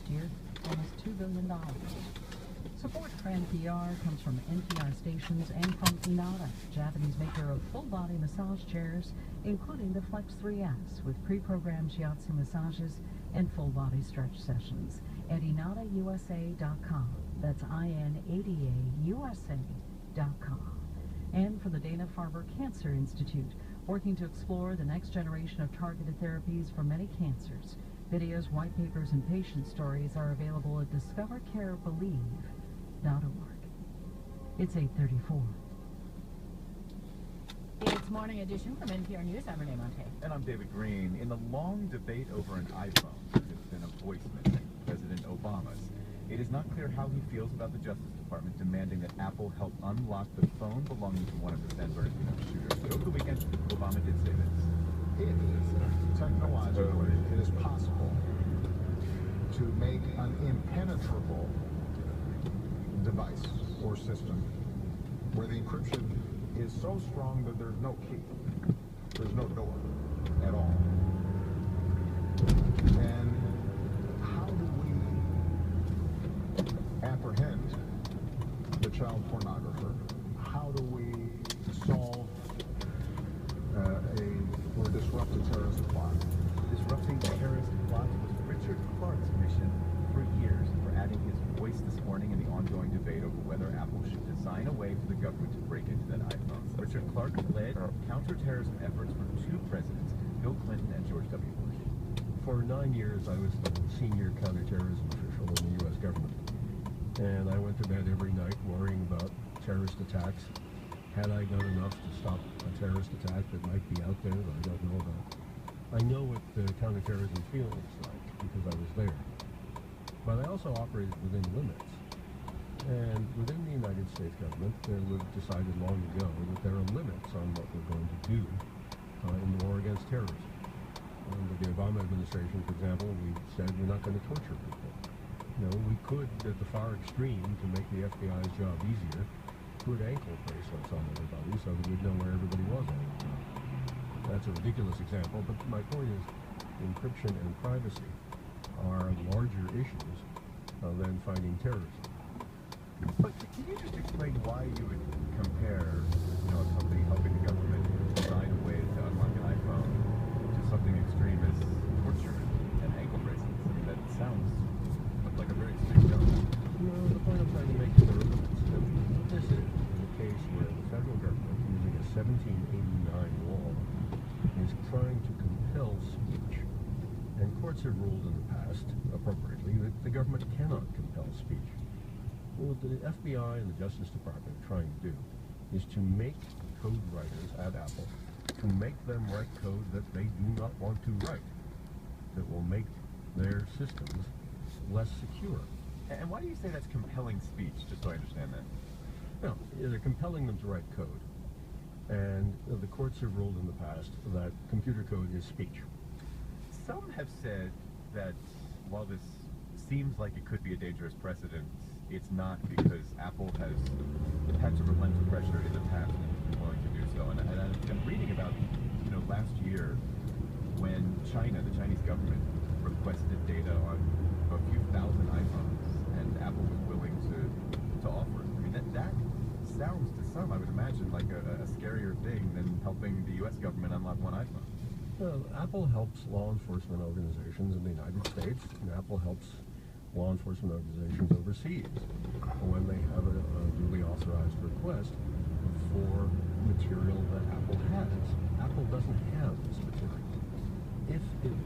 last year, almost $2 billion. Support for NPR comes from NPR stations and from Inada, Japanese maker of full-body massage chairs, including the Flex 3S, with pre-programmed shiatsu massages and full-body stretch sessions at inadausa.com. That's INADAUSA.com. And for the Dana-Farber Cancer Institute, working to explore the next generation of targeted therapies for many cancers. Videos, white papers, and patient stories are available at discovercarebelieve.org. It's 8:34. It's Morning Edition from NPR News. I'm Renee Monte. And I'm David Green. In the long debate over an iPhone, which has been a voice missing, President Obama's, it is not clear how he feels about the Justice Department demanding that Apple help unlock the phone belonging to one of the San Bernardino shooters. But over the weekend, Obama did say this. It is technological. It is possible to make an impenetrable device or system where the encryption is so strong that there's no key, there's no door at all. And how do we apprehend the child pornographer? How do we solve or disrupt a terrorist plot? Disrupting terrorist plots was Richard Clark's mission for years, for adding his voice this morning in the ongoing debate over whether Apple should design a way for the government to break into that iPhone. Richard Clark led counterterrorism efforts for two presidents, Bill Clinton and George W. Bush. For 9 years, I was the senior counterterrorism official in the U.S. government. And I went to bed every night worrying about terrorist attacks. Had I done enough to stop a terrorist attack that might be out there that I don't know about? I know what the counterterrorism feeling is like because I was there. But I also operated within limits. And within the United States government, we've decided long ago that there are limits on what we're going to do in the war against terrorism. Under the Obama administration, for example, we said we're not going to torture people. You know, we could, at the far extreme, to make the FBI's job easier, put ankle bracelets on everybody so that we'd know where everybody was at. That's a ridiculous example, but my point is encryption and privacy are larger issues than fighting terrorism. But can you just explain why you would compare, a company helping the government design a way to unlock an iPhone to something extreme as torture and ankle bracelets? I mean, that sounds like a very extreme job. The point I'm trying to make is there are limits. This is a case where the federal government, using a 1789 law, is trying to compel speech. And courts have ruled in the past, appropriately, that the government cannot compel speech. What the FBI and the Justice Department are trying to do is to make code writers at Apple, to make them write code that they do not want to write, that will make their systems less secure. And why do you say that's compelling speech, just so I understand that? No, they're compelling them to write code. And the courts have ruled in the past that computer code is speech. Some have said that while this seems like it could be a dangerous precedent, it's not, because Apple has had to relent to pressure in the past and been willing to do so. And I've been reading about, last year when China, the Chinese government, requested data on a few thousand iPhones, and Apple was willing to offer it. I mean, that sounds to some, I would imagine, like a scarier thing than helping the U.S. government unlock one iPhone. Well, Apple helps law enforcement organizations in the United States, and Apple helps law enforcement organizations overseas when they have a duly authorized request for material that Apple has. Apple doesn't have this material. If it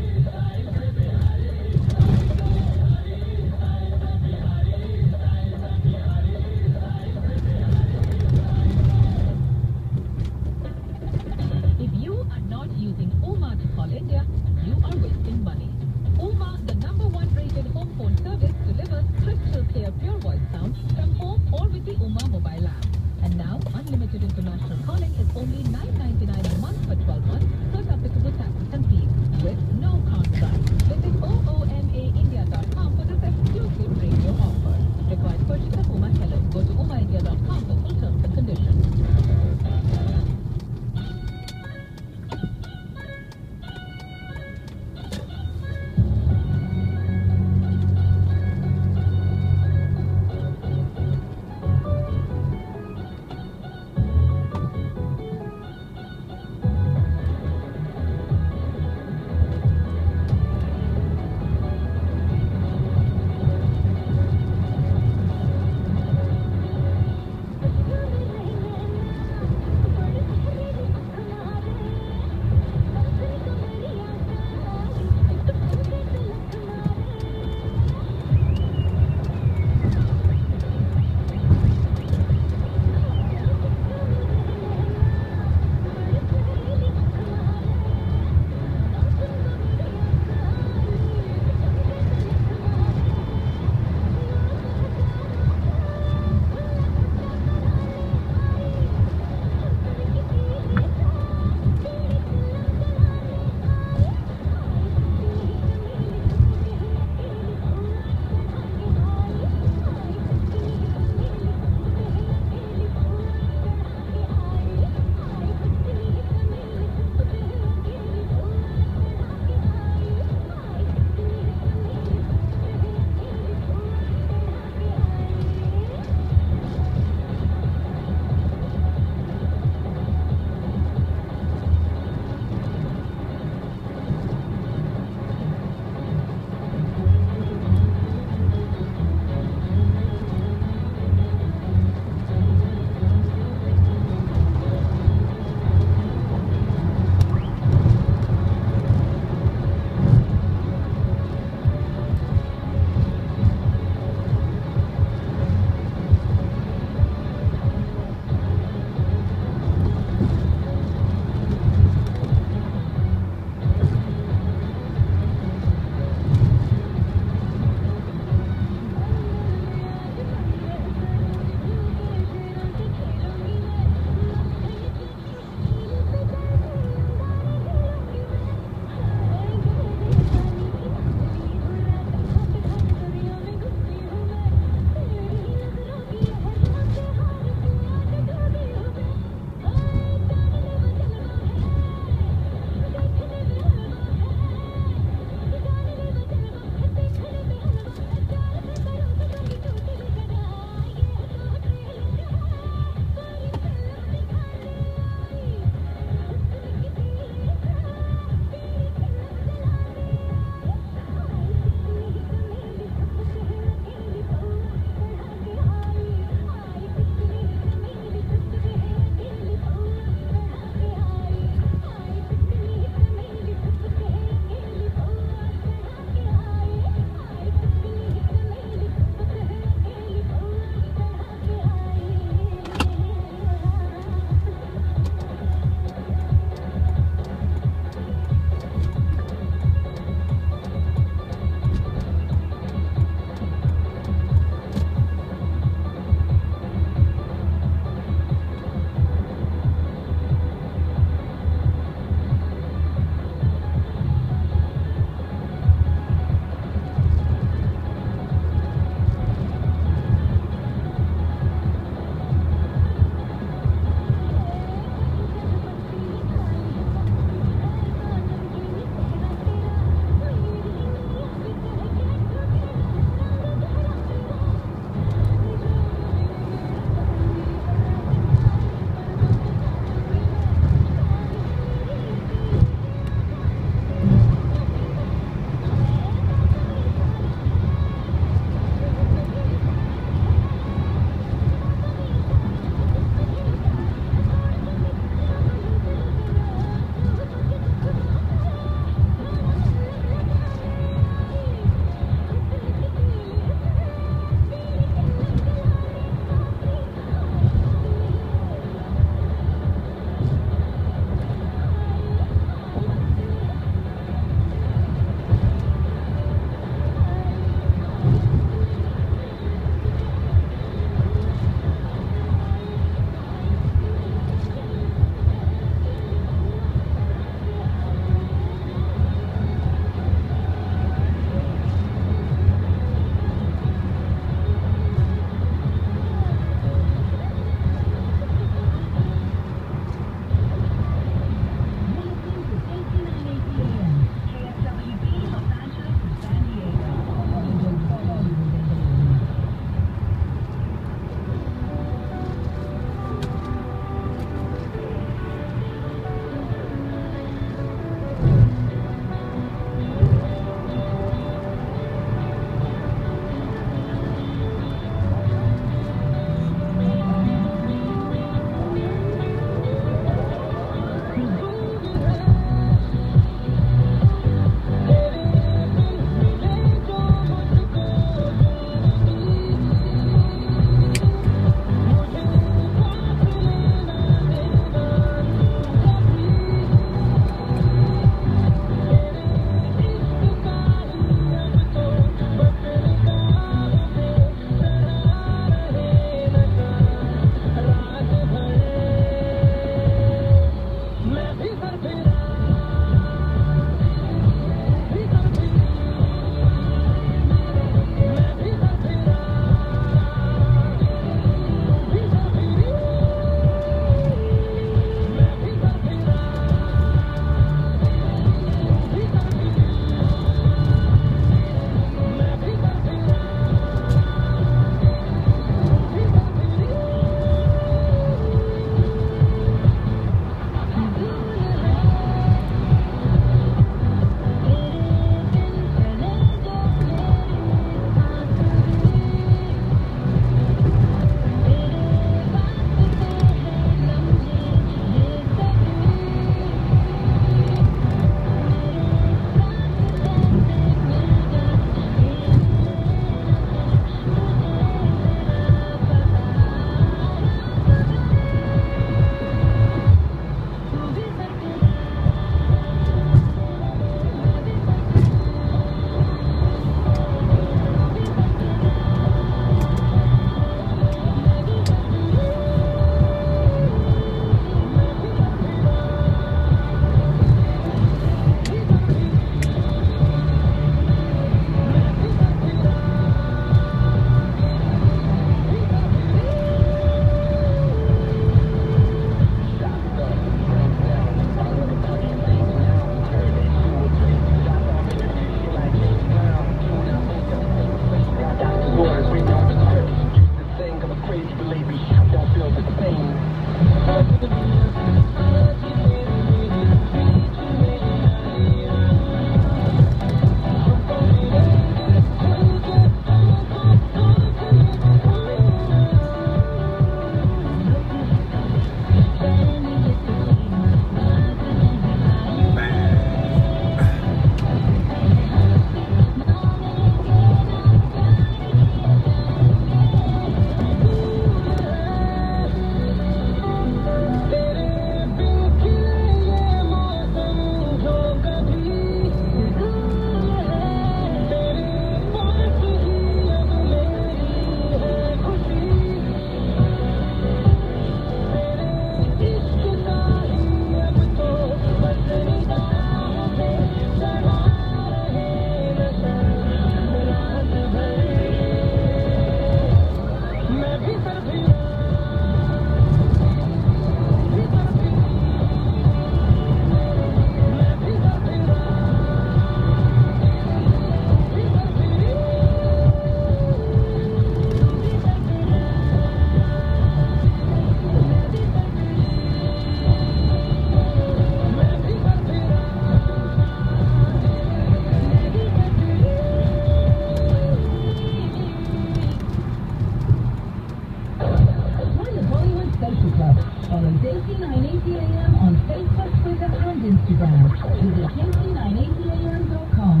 Instagram to the KC980AM.com.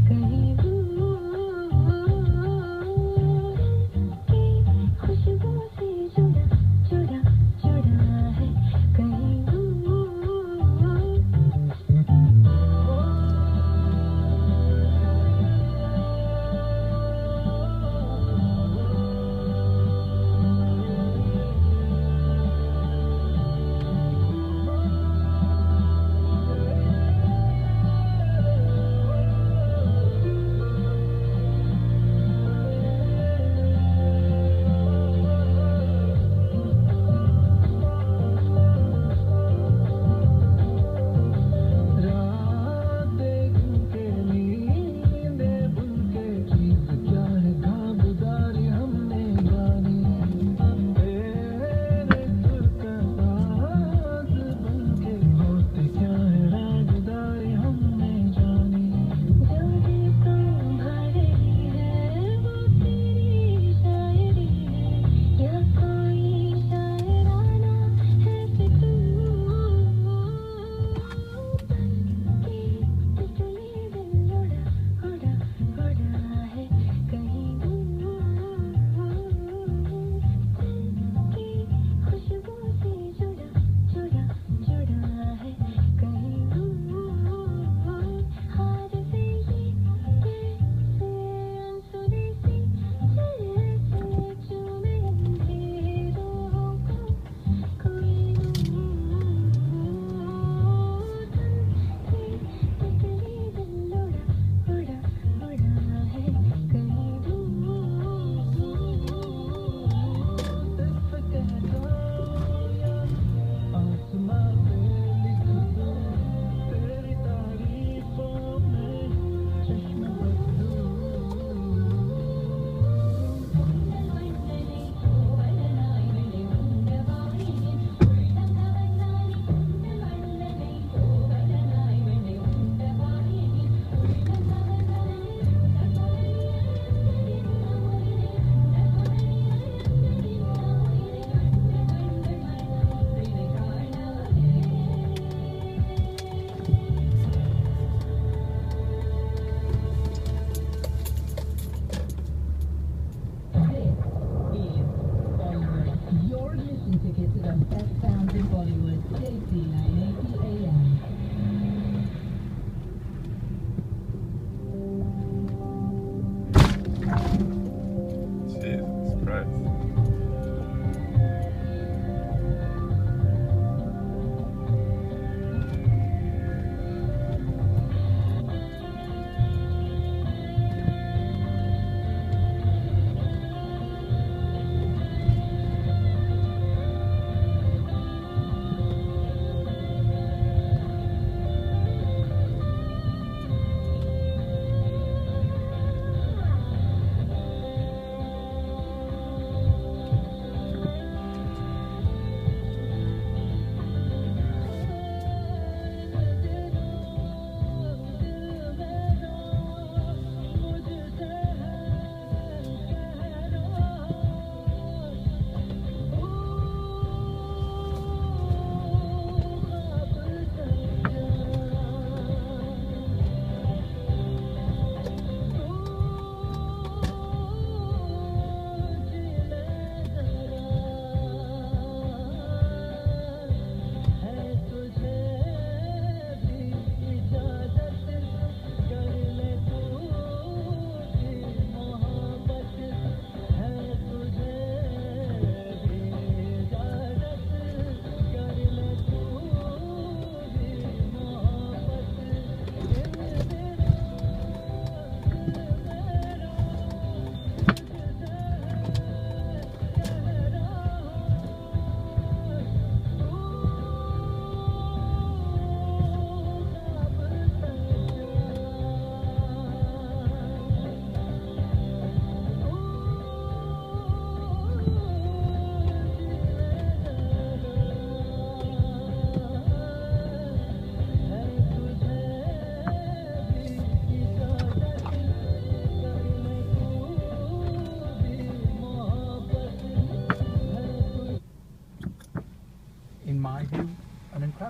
कहीं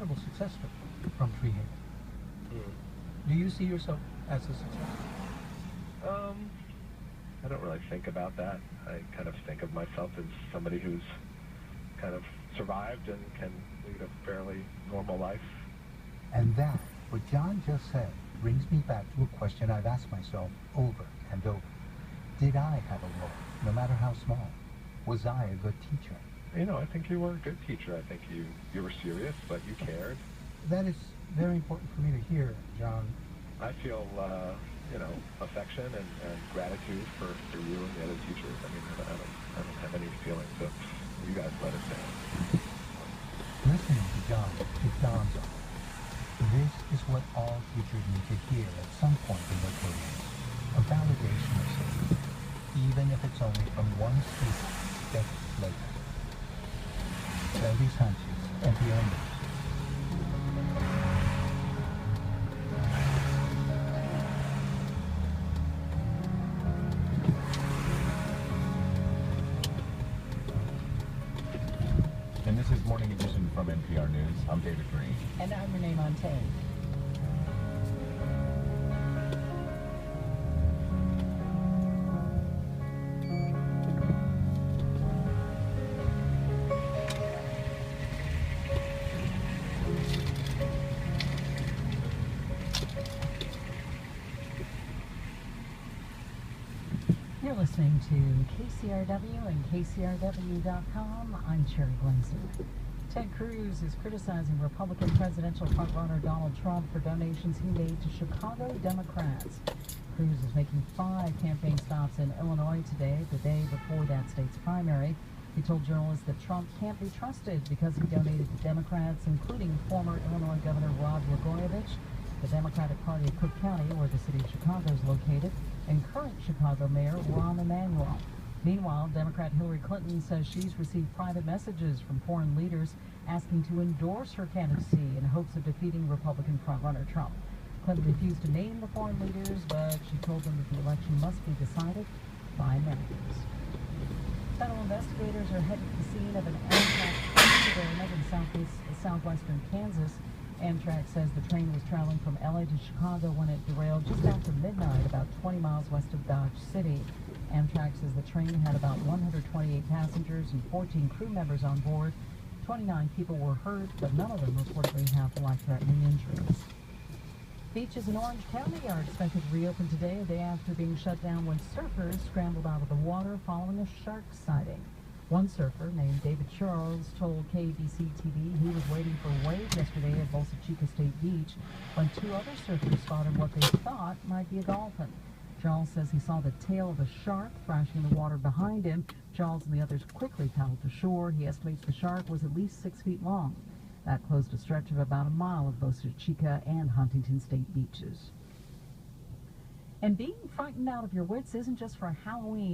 incredible success story from Treehaven. Do you see yourself as a success? I don't really think about that. I kind of think of myself as somebody who's kind of survived and can lead a fairly normal life. And that, what John just said, brings me back to a question I've asked myself over and over. Did I have a role, no matter how small? Was I a good teacher? You know, I think you were a good teacher. I think you were serious, but you cared. That is very important for me to hear, John. I feel, affection and gratitude for you and the other teachers. I mean, I don't have any feelings of you guys let us down. Listening to John, it dawns on me. This is what all teachers need to hear at some point in their careers. A validation of something, even if it's only from one student decades later. Sandy Sanchez, NPR News. And this is Morning Edition from NPR News. I'm David Green. And I'm Renee Montaigne. You're listening to KCRW and KCRW.com. I'm Cherry Glenson. Ted Cruz is criticizing Republican presidential frontrunner Donald Trump for donations he made to Chicago Democrats. Cruz is making 5 campaign stops in Illinois today, the day before that state's primary. He told journalists that Trump can't be trusted because he donated to Democrats, including former Illinois Governor Rod Blagojevich, the Democratic Party of Cook County, where the city of Chicago is located, and current Chicago Mayor Rahm Emanuel. Meanwhile, Democrat Hillary Clinton says she's received private messages from foreign leaders asking to endorse her candidacy in hopes of defeating Republican frontrunner Trump. Clinton refused to name the foreign leaders, but she told them that the election must be decided by Americans. Federal investigators are headed to the scene of an Amtrak train derailment in southwestern Kansas. Amtrak says the train was traveling from LA to Chicago when it derailed just after midnight, about 20 miles west of Dodge City. Amtrak says the train had about 128 passengers and 14 crew members on board. 29 people were hurt, but none of them reportedly have life-threatening injuries. Beaches in Orange County are expected to reopen today, a day after being shut down when surfers scrambled out of the water following a shark sighting. One surfer, named David Charles, told KBC-TV he was waiting for a wave yesterday at Bolsa Chica State Beach when 2 other surfers spotted what they thought might be a dolphin. Charles says he saw the tail of a shark thrashing in the water behind him. Charles and the others quickly paddled to shore. He estimates the shark was at least 6 feet long. That closed a stretch of about a mile of Bolsa Chica and Huntington State beaches. And being frightened out of your wits isn't just for Halloween.